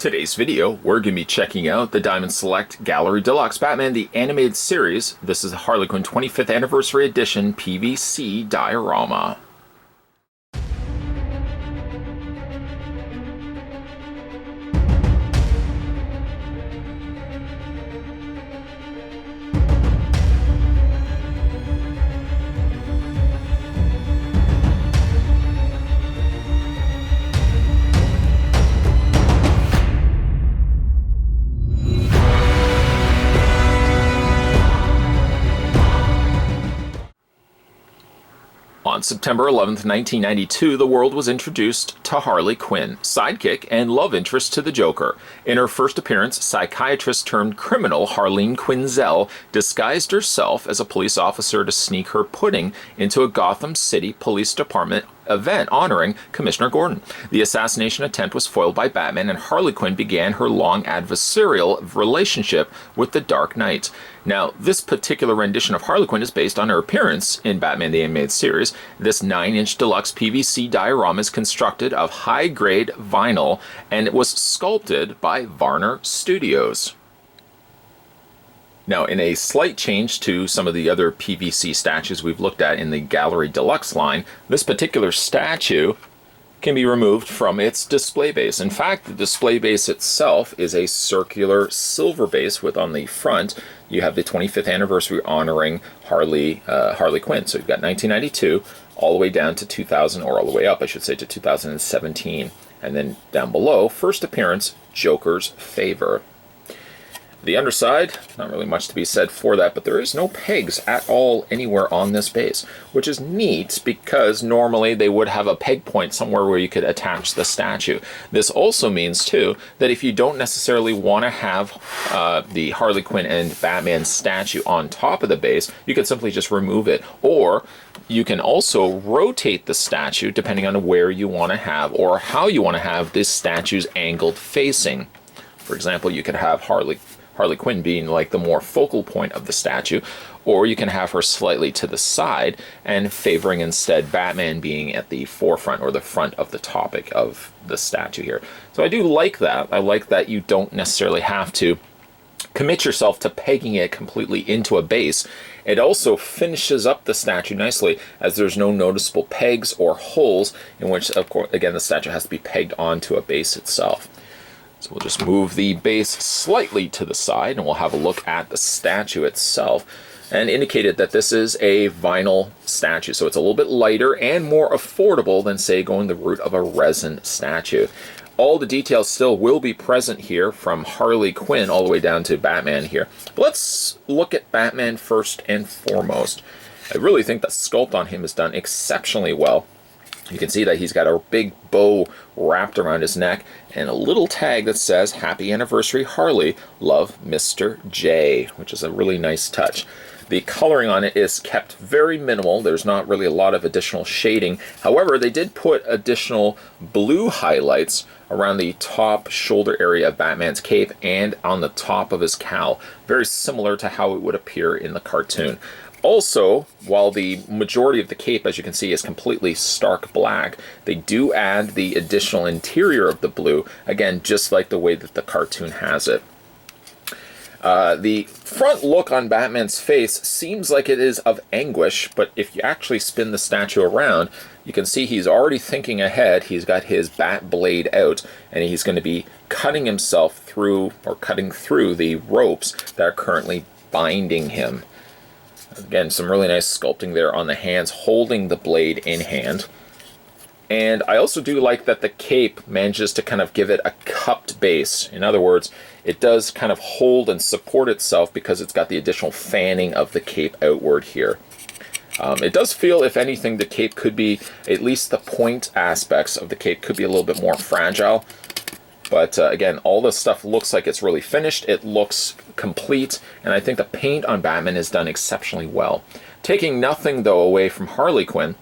Today's video, we're going to be checking out the Diamond Select Gallery Deluxe Batman the Animated Series. This is a Harley Quinn 25th Anniversary Edition PVC diorama. On September 11th, 1992, the world was introduced to Harley Quinn, sidekick and love interest to the Joker. In her first appearance, psychiatrist-turned-criminal Harleen Quinzel disguised herself as a police officer to sneak her pudding into a Gotham City Police Department event honoring Commissioner Gordon. The assassination attempt was foiled by Batman, and Harley Quinn began her long adversarial relationship with the Dark Knight. Now, this particular rendition of Harley Quinn is based on her appearance in Batman the Animated Series. This 9-inch deluxe PVC diorama is constructed of high-grade vinyl, and it was sculpted by Varner Studios. Now, in a slight change to some of the other PVC statues we've looked at in the Gallery Deluxe line, this particular statue can be removed from its display base. In fact, the display base itself is a circular silver base with, on the front, you have the 25th anniversary honoring Harley Quinn. So you've got 1992 all the way down to 2000, or all the way up, I should say, to 2017. And then down below, first appearance, Joker's Favor. The underside, not really much to be said for that, but there is no pegs at all anywhere on this base, which is neat because normally they would have a peg point somewhere where you could attach the statue. This also means, too, that if you don't necessarily want to have the Harley Quinn and Batman statue on top of the base, you can simply just remove it. Or you can also rotate the statue depending on where you want to have or how you want to have this statue's angled facing. For example, you could have Harley Quinn being like the more focal point of the statue, or you can have her slightly to the side and favoring instead Batman being at the forefront or the front of the topic of the statue here. So I do like that. I like that you don't necessarily have to commit yourself to pegging it completely into a base. It also finishes up the statue nicely as there's no noticeable pegs or holes in which, of course, again, the statue has to be pegged onto a base itself. So we'll just move the base slightly to the side and we'll have a look at the statue itself, and indicated that this is a vinyl statue, so it's a little bit lighter and more affordable than, say, going the route of a resin statue. All the details still will be present here, from Harley Quinn all the way down to Batman here. But let's look at Batman first and foremost. I really think the sculpt on him is done exceptionally well. You can see that he's got a big bow wrapped around his neck and a little tag that says, "Happy Anniversary Harley, Love Mr. J," which is a really nice touch. The coloring on it is kept very minimal. There's not really a lot of additional shading. However, they did put additional blue highlights around the top shoulder area of Batman's cape and on the top of his cowl, very similar to how it would appear in the cartoon. Also, while the majority of the cape, as you can see, is completely stark black, they do add the additional interior of the blue, again, just like the way that the cartoon has it. The front look on Batman's face seems like it is of anguish, but if you actually spin the statue around, you can see he's already thinking ahead. He's got his bat blade out, and he's going to be cutting himself through, or cutting through, the ropes that are currently binding him. Again, some really nice sculpting there on the hands, holding the blade in hand. And I also do like that the cape manages to kind of give it a cupped base. In other words, it does kind of hold and support itself because it's got the additional fanning of the cape outward here. It does feel, if anything, the cape could be, at least the point aspects of the cape could be a little bit more fragile. But again, all this stuff looks like it's really finished. It looks complete, and I think the paint on Batman is done exceptionally well. Taking nothing, though, away from Harley Quinn,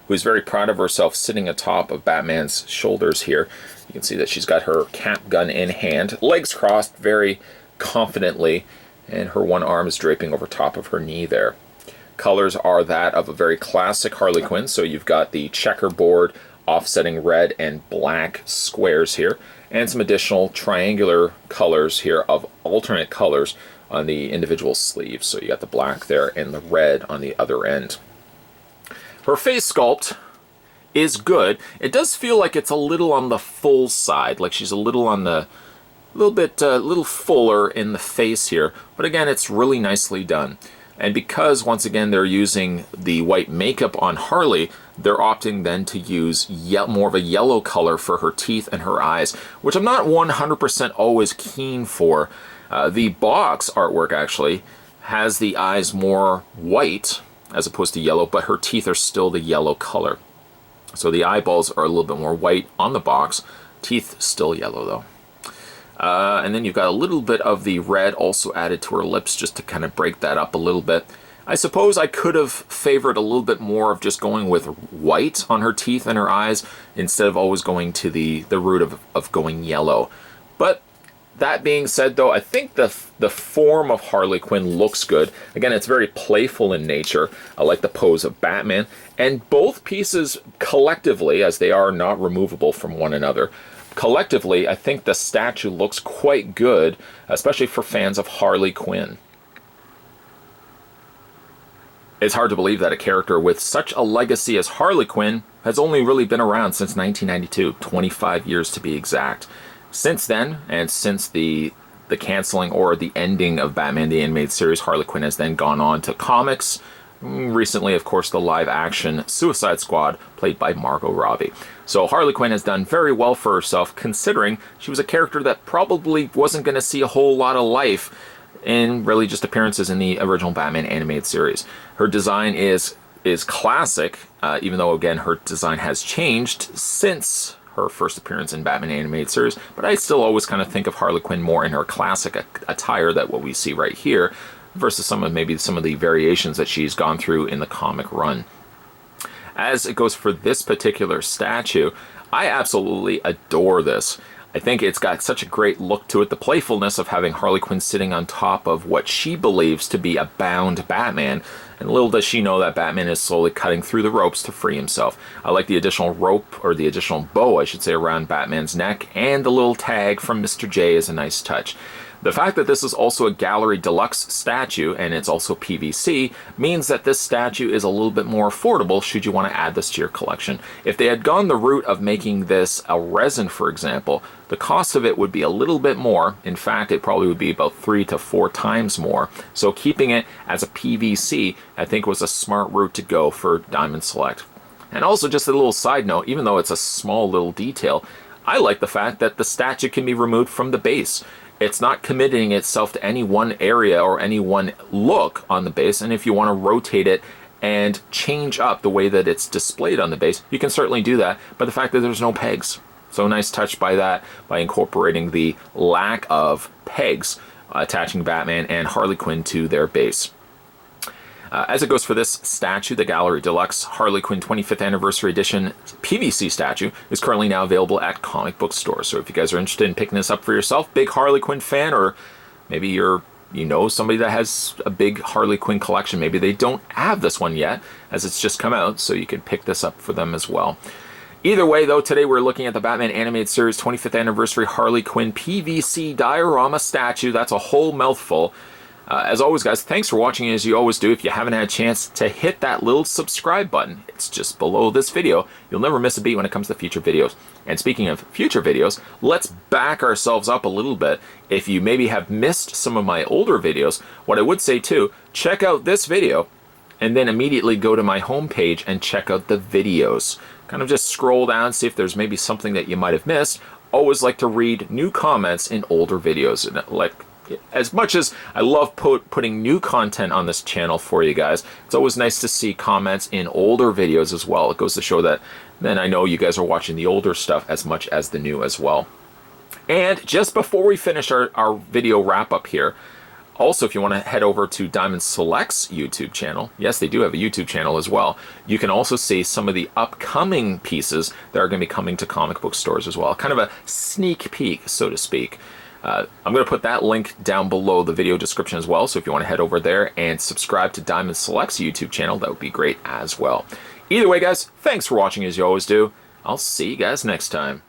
who's very proud of herself sitting atop of Batman's shoulders here. You can see that she's got her cap gun in hand, legs crossed very confidently, and her one arm is draping over top of her knee there. Colors are that of a very classic Harley Quinn, so you've got the checkerboard offsetting red and black squares here, and some additional triangular colors here of alternate colors on the individual sleeves. So you got the black there and the red on the other end. Her face sculpt is good. It does feel like it's a little on the full side, like she's a little on the little fuller in the face here, but again, it's really nicely done. And because, once again, they're using the white makeup on Harley, they're opting then to use more of a yellow color for her teeth and her eyes, which I'm not 100% always keen for. The box artwork actually has the eyes more white as opposed to yellow, but her teeth are still the yellow color. So the eyeballs are a little bit more white on the box, teeth still yellow though. And then you've got a little bit of the red also added to her lips just to kind of break that up a little bit. I suppose I could have favored a little bit more of just going with white on her teeth and her eyes instead of always going to the route of going yellow. But that being said though, I think the form of Harley Quinn looks good. Again, it's very playful in nature. I like the pose of Batman. And both pieces collectively, as they are not removable from one another, collectively, I think the statue looks quite good, especially for fans of Harley Quinn. It's hard to believe that a character with such a legacy as Harley Quinn has only really been around since 1992, 25 years to be exact. Since then, and since the canceling or the ending of Batman the Animated Series, Harley Quinn has then gone on to comics. Recently, of course, the live-action Suicide Squad, played by Margot Robbie. So Harley Quinn has done very well for herself, considering she was a character that probably wasn't going to see a whole lot of life in really just appearances in the original Batman animated series. Her design is classic, even though, again, her design has changed since her first appearance in Batman animated series, but I still always kind of think of Harley Quinn more in her classic attire, that what we see right here, versus some of the variations that she's gone through in the comic run. As it goes for this particular statue, I absolutely adore this. I think it's got such a great look to it, the playfulness of having Harley Quinn sitting on top of what she believes to be a bound Batman, and little does she know that Batman is slowly cutting through the ropes to free himself. I like the additional rope, or the additional bow, I should say, around Batman's neck, and the little tag from Mr. J is a nice touch. The fact that this is also a Gallery Deluxe statue, and it's also PVC, means that this statue is a little bit more affordable should you want to add this to your collection. If they had gone the route of making this a resin, for example, the cost of it would be a little bit more. In fact, it probably would be about 3 to 4 times more. So keeping it as a PVC, I think, was a smart route to go for Diamond Select. And also, just a little side note, even though it's a small little detail, I like the fact that the statue can be removed from the base. It's not committing itself to any one area or any one look on the base, and if you want to rotate it and change up the way that it's displayed on the base, you can certainly do that, but the fact that there's no pegs. So nice touch by that, by incorporating the lack of pegs attaching Batman and Harley Quinn to their base. As it goes for this statue, the Gallery Deluxe Harley Quinn 25th Anniversary Edition PVC statue is currently now available at comic book stores. So if you guys are interested in picking this up for yourself, big Harley Quinn fan, or maybe you know somebody that has a big Harley Quinn collection, maybe they don't have this one yet, as it's just come out, so you can pick this up for them as well. Either way, though, today we're looking at the Batman Animated Series 25th Anniversary Harley Quinn PVC diorama statue. That's a whole mouthful. As always, guys, thanks for watching, as you always do. If you haven't had a chance to hit that little subscribe button, it's just below this video. You'll never miss a beat when it comes to future videos. And speaking of future videos, let's back ourselves up a little bit. If you maybe have missed some of my older videos, what I would say too, check out this video and then immediately go to my homepage and check out the videos. Kind of just scroll down, see if there's maybe something that you might have missed. Always like to read new comments in older videos. And as much as I love putting new content on this channel for you guys, it's always nice to see comments in older videos as well. It goes to show that then I know you guys are watching the older stuff as much as the new as well. And just before we finish our video wrap up here, also, if you want to head over to Diamond Select's YouTube channel, yes, they do have a YouTube channel as well, you can also see some of the upcoming pieces that are going to be coming to comic book stores as well. Kind of a sneak peek, so to speak. I'm going to put that link down below the video description as well, so if you want to head over there and subscribe to Diamond Select's YouTube channel, that would be great as well. Either way, guys, thanks for watching, as you always do. I'll see you guys next time.